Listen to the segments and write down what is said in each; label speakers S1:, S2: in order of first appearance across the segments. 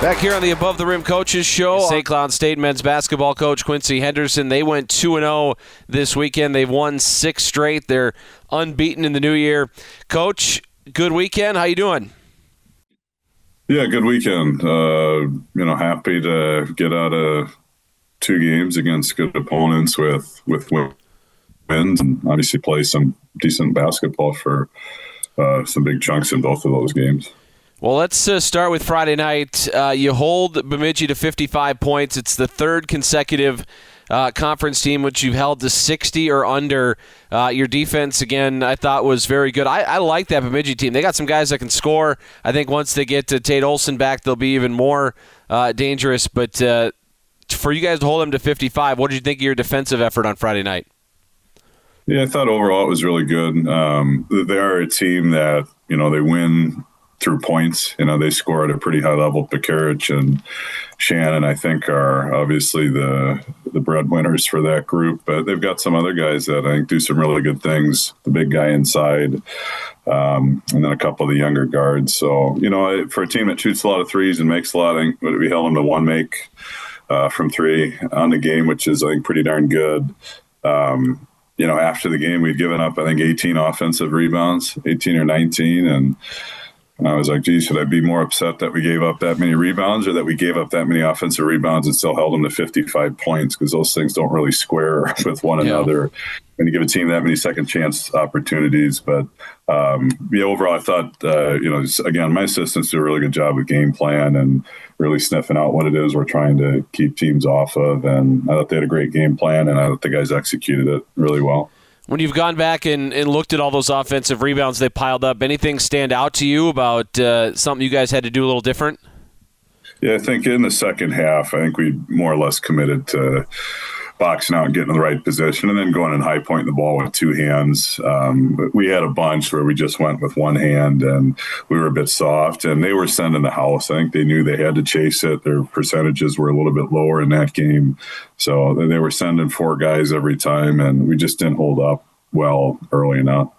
S1: Back here on the Above the Rim Coaches Show, St. Cloud State men's basketball coach Quincy Henderson. They went 2-0 this weekend. They've won 6 straight. They're unbeaten in the new year. Coach, good weekend. How you doing?
S2: Yeah, good weekend. Happy to get out of 2 games against good opponents with wins, and obviously play some decent basketball for some big chunks in both of those games.
S1: Well, let's start with Friday night. You hold Bemidji to 55 points. It's the 3rd consecutive conference team which you've held to 60 or under. Your defense, again, I thought was very good. I like that Bemidji team. They got some guys that can score. I think once they get to Tate Olson back, they'll be even more dangerous. But for you guys to hold them to 55, what did you think of your defensive effort on Friday night?
S2: Yeah, I thought overall it was really good. They are a team that, they win through points. They score at a pretty high level. Pekarich and Shannon, I think, are obviously the breadwinners for that group. But they've got some other guys that I think do some really good things. The big guy inside, and then a couple of the younger guards. So, for a team that shoots a lot of threes and makes a lot, I think we held them to 1 make from 3 on the game, which is, I think, pretty darn good. After the game, we'd given up, I think, 18 offensive rebounds, 18 or 19. And I was like, geez, should I be more upset that we gave up that many rebounds or that we gave up that many offensive rebounds and still held them to 55 points? Because those things don't really square with one another when you give a team that many second chance opportunities. But overall, I thought, again, my assistants do a really good job with game plan and really sniffing out what it is we're trying to keep teams off of. And I thought they had a great game plan, and I thought the guys executed it really well.
S1: When you've gone back and looked at all those offensive rebounds they piled up, anything stand out to you about something you guys had to do a little different?
S2: Yeah, I think in the second half, I think we more or less committed to boxing out and getting in the right position and then going and high pointing the ball with 2 hands. But we had a bunch where we just went with 1 hand and we were a bit soft, and they were sending the house. I think they knew they had to chase it. Their percentages were a little bit lower in that game. So they were sending 4 guys every time, and we just didn't hold up well early enough.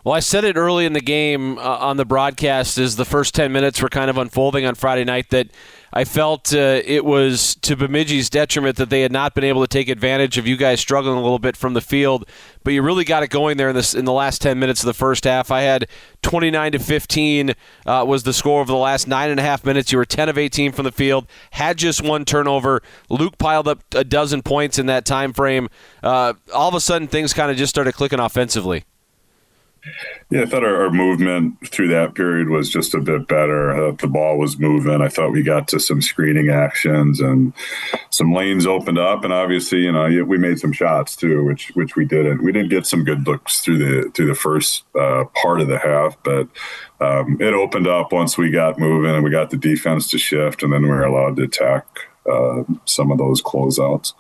S1: Well, I said it early in the game on the broadcast as the first 10 minutes were kind of unfolding on Friday night that I felt it was to Bemidji's detriment that they had not been able to take advantage of you guys struggling a little bit from the field, but you really got it going there in the last 10 minutes of the first half. I had 29-15 was the score over the last 9.5 minutes. You were 10 of 18 from the field, had just 1 turnover. Luke piled up a dozen points in that time frame. All of a sudden, things kind of just started clicking offensively.
S2: Yeah, I thought our movement through that period was just a bit better. I thought the ball was moving. I thought we got to some screening actions and some lanes opened up. And obviously, we made some shots too, which we didn't. We did get some good looks through the first part of the half, but it opened up once we got moving and we got the defense to shift, and then we were allowed to attack some of those closeouts.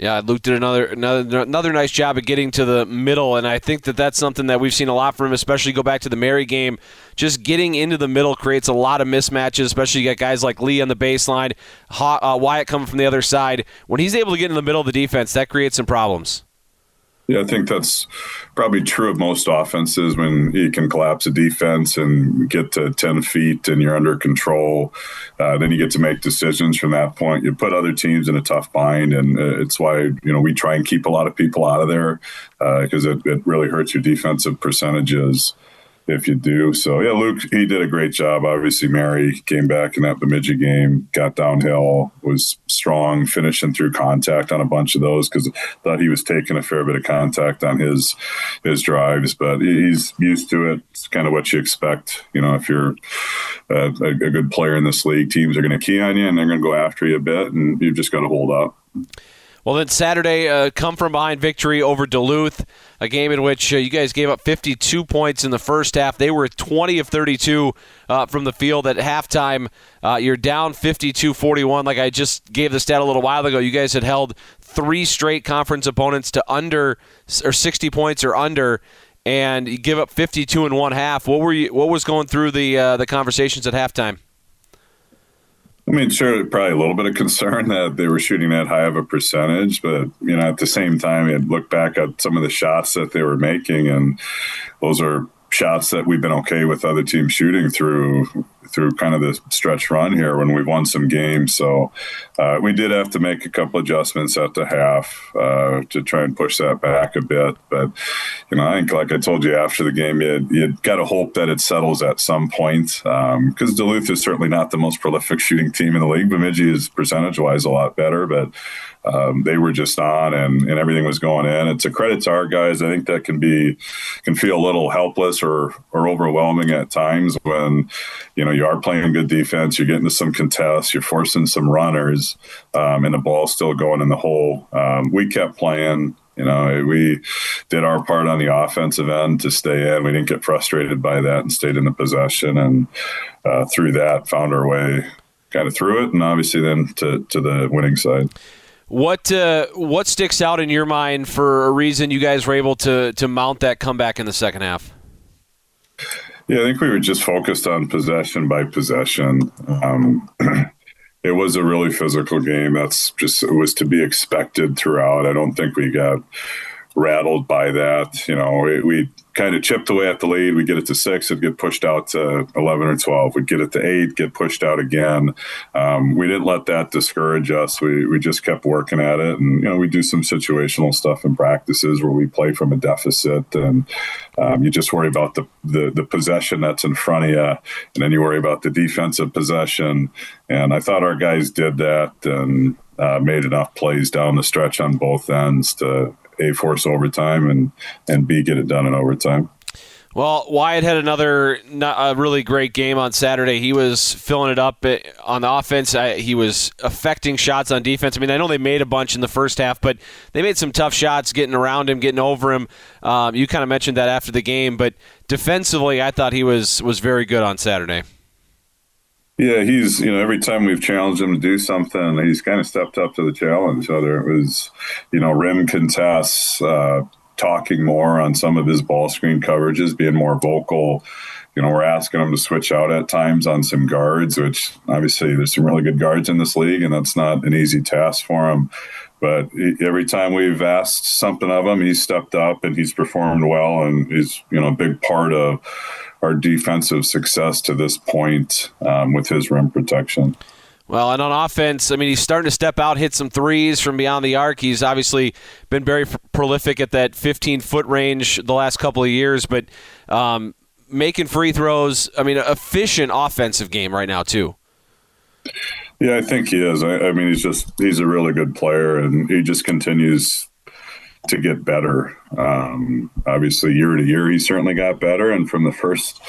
S1: Yeah, Luke did another nice job at getting to the middle, and I think that's something that we've seen a lot from him, especially go back to the Mary game. Just getting into the middle creates a lot of mismatches, especially you got guys like Lee on the baseline, Wyatt coming from the other side. When he's able to get in the middle of the defense, that creates some problems.
S2: Yeah, I think that's probably true of most offenses. When you can collapse a defense and get to 10 feet and you're under control, then you get to make decisions from that point. You put other teams in a tough bind, and it's why we try and keep a lot of people out of there because it really hurts your defensive percentages if you do. So, yeah, Luke, he did a great job. Obviously, Mary came back in that Bemidji game, got downhill, was strong, finishing through contact on a bunch of those because I thought he was taking a fair bit of contact on his drives. But he's used to it. It's kind of what you expect. If you're a good player in this league, teams are going to key on you and they're going to go after you a bit, and you've just got to hold up.
S1: Well, then Saturday, come from behind victory over Duluth, a game in which you guys gave up 52 points in the first half. They were 20 of 32 from the field at halftime. You're down 52-41. Like I just gave the stat a little while ago, you guys had held 3 straight conference opponents to under or 60 points or under, and you give up 52 in one half. What was going through the conversations at halftime?
S2: I mean, sure, probably a little bit of concern that they were shooting that high of a percentage, but, at the same time, I'd look back at some of the shots that they were making, and those are shots that we've been okay with other teams shooting through through kind of this stretch run here when we've won some games. So we did have to make a couple adjustments at the half to try and push that back a bit. But, I think, like I told you after the game, you got to hope that it settles at some point, because Duluth is certainly not the most prolific shooting team in the league. Bemidji is percentage-wise a lot better, but they were just on and everything was going in. It's a credit to our guys. I think that can feel a little helpless or overwhelming at times when, you are playing good defense, you're getting to some contests, you're forcing some runners, and the ball's still going in the hole. We kept playing. We did our part on the offensive end to stay in. We didn't get frustrated by that and stayed in the possession, and through that found our way kind of through it, and obviously then to the winning side.
S1: What sticks out in your mind for a reason you guys were able to mount that comeback in the second half?
S2: Yeah, I think we were just focused on possession by possession. It was a really physical game. It was to be expected throughout. I don't think we got rattled by that. We kind of chipped away at the lead. We get it to 6, it'd get pushed out to 11 or 12. We'd get it to 8, get pushed out again. We didn't let that discourage us. We just kept working at it. And, we do some situational stuff in practices where we play from a deficit, and you just worry about the possession that's in front of you, and then you worry about the defensive possession. And I thought our guys did that and made enough plays down the stretch on both ends to A, force overtime, and B, get it done in overtime.
S1: Well, Wyatt had another really great game on Saturday. He was filling it up on the offense. He was affecting shots on defense. I mean, I know they made a bunch in the first half, but they made some tough shots getting around him, getting over him. You kind of mentioned that after the game, but defensively, I thought he was very good on Saturday.
S2: Yeah, he's, every time we've challenged him to do something, he's kind of stepped up to the challenge. Whether it was, rim contests, talking more on some of his ball screen coverages, being more vocal. We're asking him to switch out at times on some guards, which obviously there's some really good guards in this league, and that's not an easy task for him. But every time we've asked something of him, he's stepped up and he's performed well, and he's, a big part of our defensive success to this point with his rim protection.
S1: Well, and on offense, I mean, he's starting to step out, hit some threes from beyond the arc. He's obviously been very prolific at that 15-foot range the last couple of years, but making free throws, I mean, efficient offensive game right now, too.
S2: Yeah, I think he is. I mean, he's a really good player, and he just continues to get better. Obviously, year to year, he certainly got better, and from the first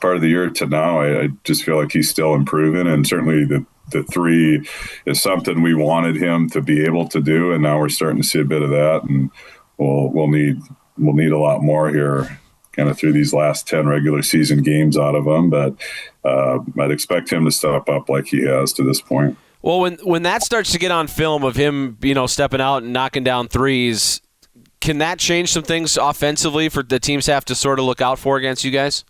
S2: part of the year to now, I just feel like he's still improving, and certainly the three is something we wanted him to be able to do, and now we're starting to see a bit of that, and we'll need a lot more here kind of through these last 10 regular season games out of him, but I'd expect him to step up like he has to this point.
S1: Well, when that starts to get on film of him, stepping out and knocking down threes, can that change some things offensively for the teams have to sort of look out for against you guys?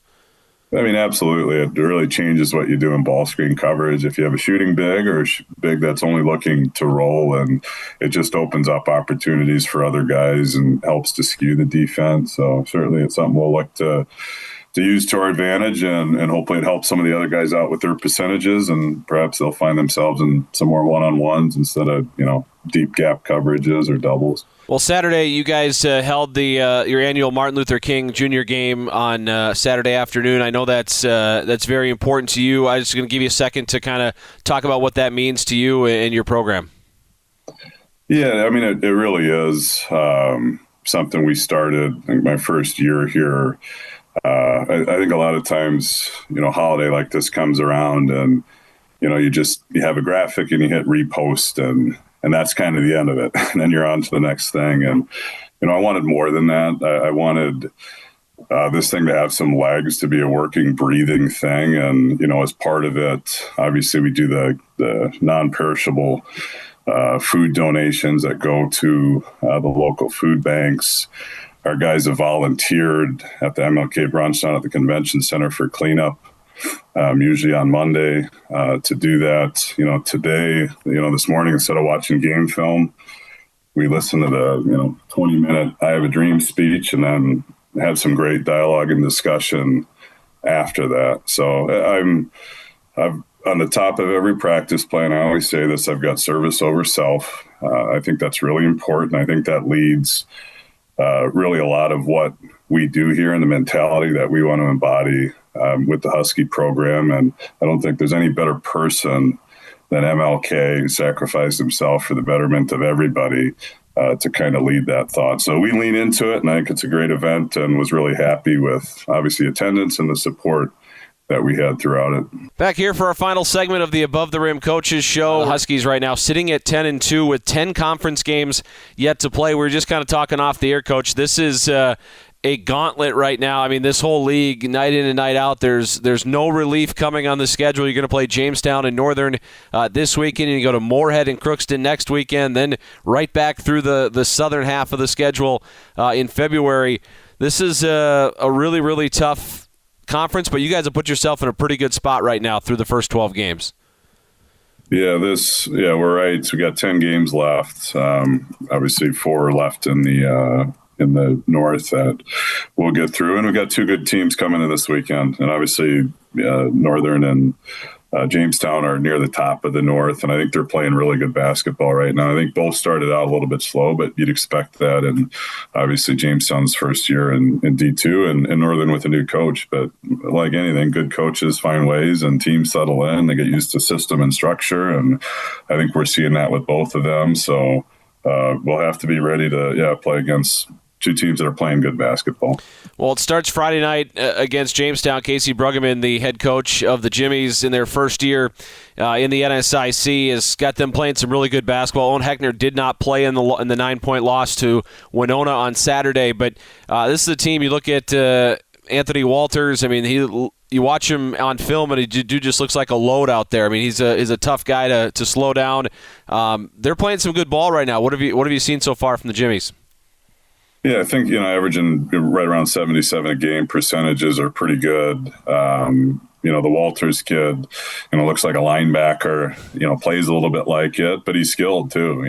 S2: I mean, absolutely. It really changes what you do in ball screen coverage. If you have a shooting big or a big that's only looking to roll, and it just opens up opportunities for other guys and helps to skew the defense. So certainly it's something we'll look to use to our advantage, and hopefully it helps some of the other guys out with their percentages, and perhaps they'll find themselves in some more one-on-ones instead of, deep gap coverages or doubles.
S1: Well, Saturday you guys held your annual Martin Luther King Jr. game on Saturday afternoon. I know that's very important to you. I'm just going to give you a second to kind of talk about what that means to you and your program.
S2: Yeah, I mean, it really is something we started, I think, my first year here. I think a lot of times, a holiday like this comes around, and, you have a graphic and you hit repost, and that's kind of the end of it. And then you're on to the next thing. And, I wanted more than that. I wanted this thing to have some legs, to be a working, breathing thing. And, as part of it, obviously we do the non-perishable food donations that go to the local food banks. Our guys have volunteered at the MLK brunch down at the convention center for cleanup, usually on Monday, to do that. Today, this morning, instead of watching game film, we listened to the 20-minute I Have a Dream speech, and then had some great dialogue and discussion after that. So I'm On the top of every practice plan, I always say this, I've got service over self. I think that's really important. I think that leads really a lot of what we do here and the mentality that we want to embody with the Husky program. And I don't think there's any better person than MLK, who sacrificed himself for the betterment of everybody, to kind of lead that thought. So we lean into it, and I think it's a great event, and was really happy with, obviously, attendance and the support that we had throughout it.
S1: Back here for our final segment of the Above the Rim Coaches Show. The Huskies right now sitting at 10-2 with 10 conference games yet to play. We were just kind of talking off the air, Coach. This is a gauntlet right now. I mean, this whole league, night in and night out, there's no relief coming on the schedule. You're going to play Jamestown and Northern this weekend, and you go to Moorhead and Crookston next weekend, then right back through the southern half of the schedule in February. This is a really, really tough conference, but you guys have put yourself in a pretty good spot right now through the first 12 games.
S2: Yeah, we're right. So we got 10 games left. Obviously 4 left in the north that we'll get through, and we got 2 good teams coming in this weekend. And obviously Northern and Jamestown are near the top of the north, and I think they're playing really good basketball right now. I think both started out a little bit slow, but you'd expect that. And obviously Jamestown's first year in D2 and Northern with a new coach. But like anything, good coaches find ways and teams settle in. They get used to system and structure, and I think we're seeing that with both of them. So we'll have to be ready to play against 2 teams that are playing good basketball.
S1: Well, it starts Friday night against Jamestown. Casey Bruggeman, the head coach of the Jimmies in their first year in the NSIC, has got them playing some really good basketball. Owen Heckner did not play in the 9-point loss to Winona on Saturday, but this is a team. You look at Anthony Walters. I mean, you watch him on film, and he just looks like a load out there. I mean, he's a tough guy to slow down. They're playing some good ball right now. What have you seen so far from the Jimmies?
S2: Yeah, I think, averaging right around 77 a game. Percentages are pretty good. The Walters kid, looks like a linebacker, plays a little bit like it, but he's skilled too.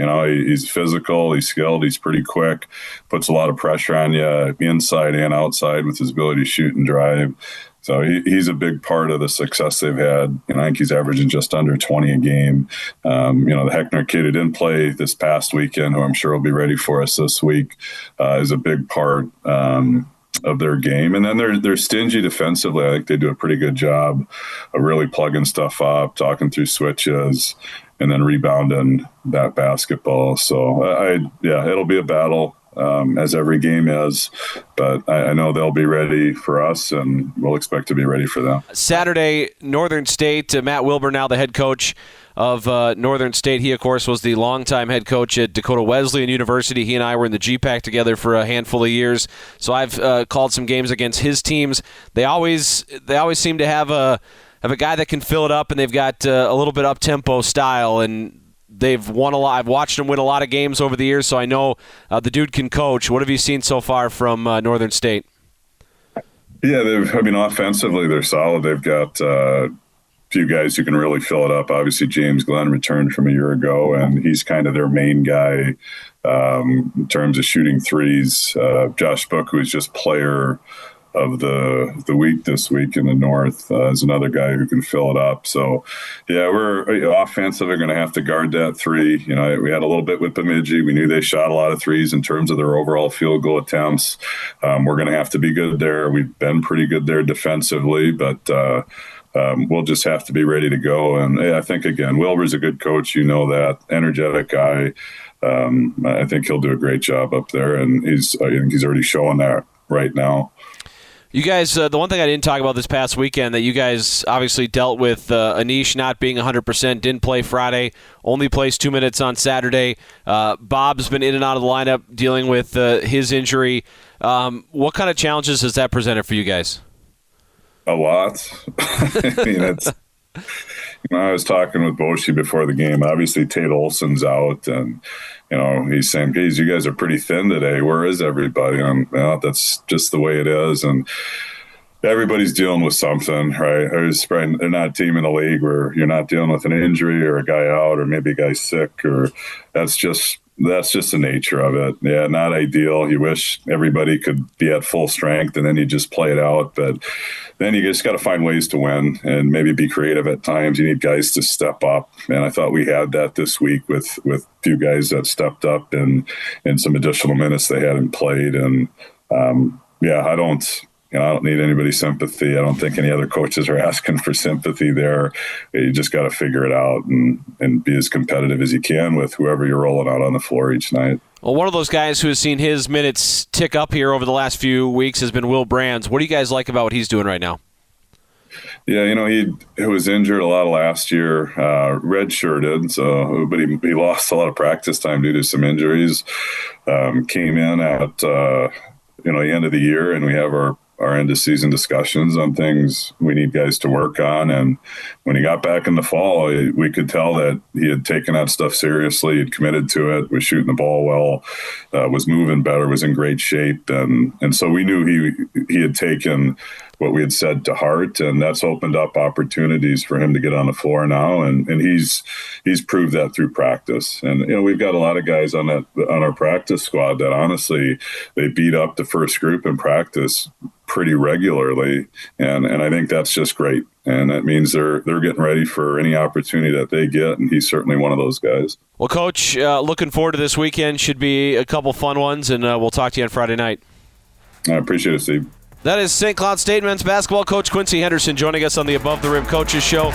S2: He's physical, he's skilled, he's pretty quick, puts a lot of pressure on you inside and outside with his ability to shoot and drive. So he's a big part of the success they've had. I think he's averaging just under 20 a game. The Heckner kid who didn't play this past weekend, who I'm sure will be ready for us this week, is a big part of their game. And then they're stingy defensively. I think they do a pretty good job of really plugging stuff up, talking through switches, and then rebounding that basketball. So it'll be a battle. As every game is, but I know they'll be ready for us, and we'll expect to be ready for them.
S1: Saturday, Northern State, Matt Wilbur, now the head coach of Northern State. He, of course, was the longtime head coach at Dakota Wesleyan University. He and I were in the GPAC together for a handful of years, so I've called some games against his teams. They always seem to have a guy that can fill it up, and they've got a little bit up-tempo style, and they've won a lot. I've watched him win a lot of games over the years, so I know the dude can coach. What have you seen so far from Northern State?
S2: Yeah, offensively they're solid. They've got a few guys who can really fill it up. Obviously, James Glenn returned from a year ago, and he's kind of their main guy in terms of shooting threes. Josh Book, who is just player of the week this week in the North, is another guy who can fill it up. So, we're offensively going to have to guard that three. We had a little bit with Bemidji. We knew they shot a lot of threes in terms of their overall field goal attempts. We're going to have to be good there. We've been pretty good there defensively, but we'll just have to be ready to go. And I think, again, Wilbur's a good coach. That energetic guy. I think he'll do a great job up there, and I think he's already showing that right now.
S1: You guys, the one thing I didn't talk about this past weekend that you guys obviously dealt with, Anish not being 100%, didn't play Friday, only plays 2 minutes on Saturday. Bob's been in and out of the lineup dealing with his injury. What kind of challenges has that presented for you guys?
S2: A lot. I was talking with Boshi before the game. Obviously, Tate Olson's out, and he's saying, "Geez, you guys are pretty thin today. Where is everybody?" And that's just the way it is, and everybody's dealing with something, right? They're not a team in the league where you're not dealing with an injury or a guy out or maybe a guy sick, or that's just That's just the nature of it. Yeah, not ideal. You wish everybody could be at full strength and then you just play it out. But then you just got to find ways to win and maybe be creative at times. You need guys to step up. And I thought we had that this week with a few guys that stepped up and some additional minutes they hadn't played. And I don't need anybody's sympathy. I don't think any other coaches are asking for sympathy there. You just got to figure it out and be as competitive as you can with whoever you're rolling out on the floor each night.
S1: Well, one of those guys who has seen his minutes tick up here over the last few weeks has been Will Brands. What do you guys like about what he's doing right now?
S2: Yeah, he was injured a lot of last year, redshirted, but he lost a lot of practice time due to some injuries. Came in at the end of the year, and we have our end of season discussions on things we need guys to work on. And when he got back in the fall, we could tell that he had taken that stuff seriously. He'd committed to it, was shooting the ball well, was moving better, was in great shape. And so we knew he had taken what we had said to heart, and that's opened up opportunities for him to get on the floor now. And he's proved that through practice. And, we've got a lot of guys on our practice squad that honestly, they beat up the first group in practice pretty regularly. And I think that's just great. And that means they're getting ready for any opportunity that they get. And he's certainly one of those guys.
S1: Well, Coach, looking forward to this weekend. Should be a couple fun ones, and we'll talk to you on Friday night.
S2: I appreciate it, Steve.
S1: That is St. Cloud State men's basketball coach Quincy Henderson joining us on the Above the Rim Coaches Show.